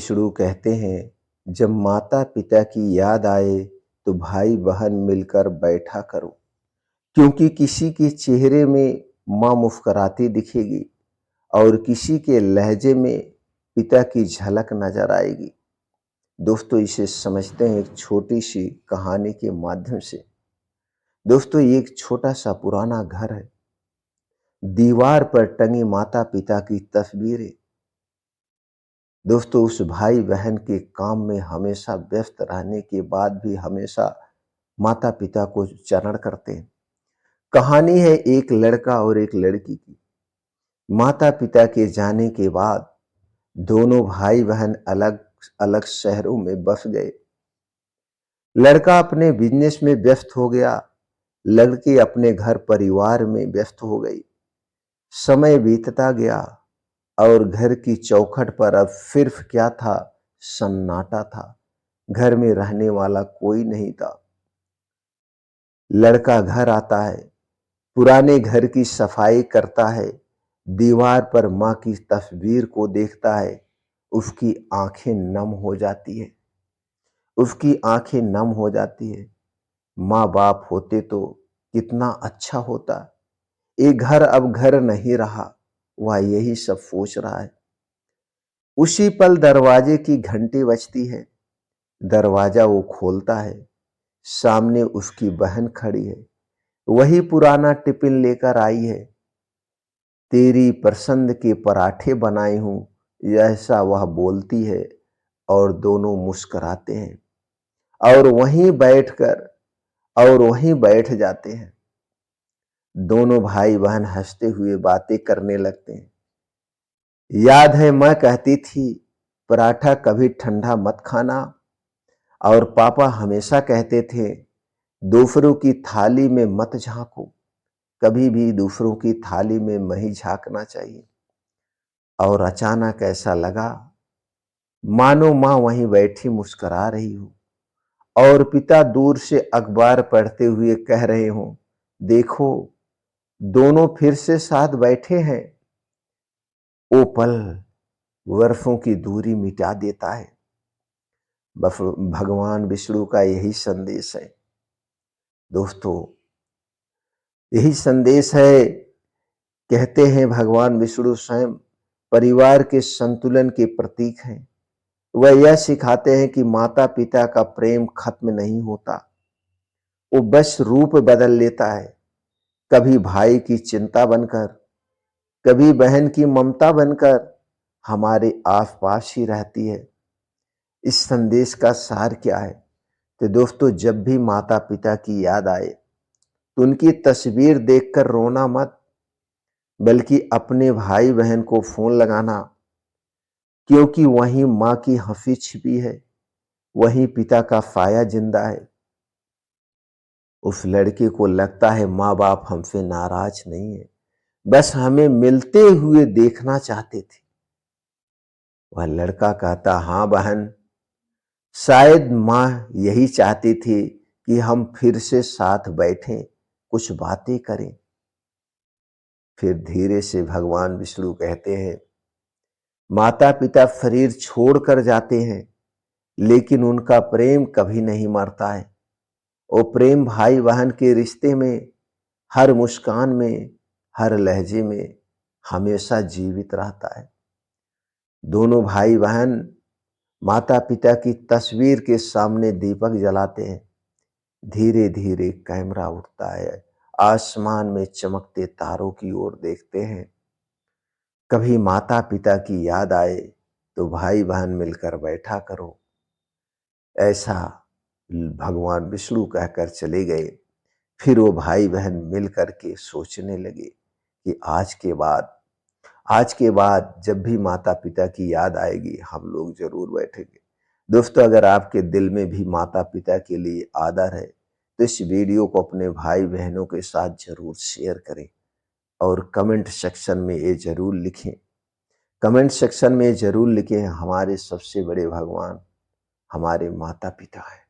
विष्णु कहते हैं, जब माता पिता की याद आए तो भाई बहन मिलकर बैठा करो, क्योंकि किसी के चेहरे में माँ मुस्कुराती दिखेगी और किसी के लहजे में पिता की झलक नजर आएगी। दोस्तों, इसे समझते हैं एक छोटी सी कहानी के माध्यम से। दोस्तों, ये एक छोटा सा पुराना घर है। दीवार पर टंगी माता पिता की तस्वीरें। दोस्तों, उस भाई बहन के काम में हमेशा व्यस्त रहने के बाद भी हमेशा माता पिता को चरण करते हैं। कहानी है एक लड़का और एक लड़की की। माता पिता के जाने के बाद दोनों भाई बहन अलग अलग शहरों में बस गए। लड़का अपने बिजनेस में व्यस्त हो गया, लड़की अपने घर परिवार में व्यस्त हो गई। समय बीतता गया और घर की चौखट पर अब सिर्फ क्या था? सन्नाटा था। घर में रहने वाला कोई नहीं था। लड़का घर आता है, पुराने घर की सफाई करता है, दीवार पर माँ की तस्वीर को देखता है। उसकी आंखें नम हो जाती है। उसकी आंखें नम हो जाती है। माँ बाप होते तो कितना अच्छा होता। ये घर अब घर नहीं रहा। वह यही सब सोच रहा है। उसी पल दरवाजे की घंटी बजती है। दरवाजा वो खोलता है। सामने उसकी बहन खड़ी है। वही पुराना टिफिन लेकर आई है। तेरी पसंद के पराठे बनाए हूं, ऐसा वह बोलती है और दोनों मुस्कुराते हैं और वहीं बैठ जाते हैं। दोनों भाई बहन हंसते हुए बातें करने लगते हैं। याद है माँ कहती थी, पराठा कभी ठंडा मत खाना, और पापा हमेशा कहते थे, दूसरों की थाली में मत झांको। कभी भी दूसरों की थाली में नहीं झांकना चाहिए। और अचानक ऐसा लगा मानो माँ वहीं बैठी मुस्कुरा रही हो और पिता दूर से अखबार पढ़ते हुए कह रहे हो, देखो दोनों फिर से साथ बैठे हैं। वो पल वर्षों की दूरी मिटा देता है। बस भगवान विष्णु का यही संदेश है। दोस्तों, यही संदेश है। कहते हैं भगवान विष्णु स्वयं परिवार के संतुलन के प्रतीक हैं। वह यह सिखाते हैं कि माता पिता का प्रेम खत्म नहीं होता, वो बस रूप बदल लेता है। कभी भाई की चिंता बनकर, कभी बहन की ममता बनकर हमारे आसपास ही रहती है। इस संदेश का सार क्या है? तो दोस्तों, जब भी माता पिता की याद आए तो उनकी तस्वीर देखकर रोना मत, बल्कि अपने भाई बहन को फोन लगाना, क्योंकि वहीं माँ की हंसी छिपी है, वहीं पिता का साया जिंदा है। उस लड़के को लगता है माँ बाप हमसे नाराज नहीं है, बस हमें मिलते हुए देखना चाहते थे। वह लड़का कहता, हाँ बहन, शायद माँ यही चाहती थी कि हम फिर से साथ बैठें, कुछ बातें करें। फिर धीरे से भगवान विष्णु कहते हैं, माता पिता शरीर छोड़कर जाते हैं, लेकिन उनका प्रेम कभी नहीं मरता है। वो प्रेम भाई बहन के रिश्ते में, हर मुस्कान में, हर लहजे में हमेशा जीवित रहता है। दोनों भाई बहन माता पिता की तस्वीर के सामने दीपक जलाते हैं। धीरे धीरे कैमरा उठता है, आसमान में चमकते तारों की ओर देखते हैं। कभी माता पिता की याद आए तो भाई बहन मिलकर बैठा करो, ऐसा भगवान विष्णु कहकर चले गए। फिर वो भाई बहन मिल करके सोचने लगे कि आज के बाद जब भी माता पिता की याद आएगी हम लोग जरूर बैठेंगे। दोस्तों, अगर आपके दिल में भी माता पिता के लिए आदर है तो इस वीडियो को अपने भाई बहनों के साथ जरूर शेयर करें और कमेंट सेक्शन में ये जरूर लिखें। कमेंट सेक्शन में जरूर लिखें, हमारे सबसे बड़े भगवान हमारे माता पिता हैं।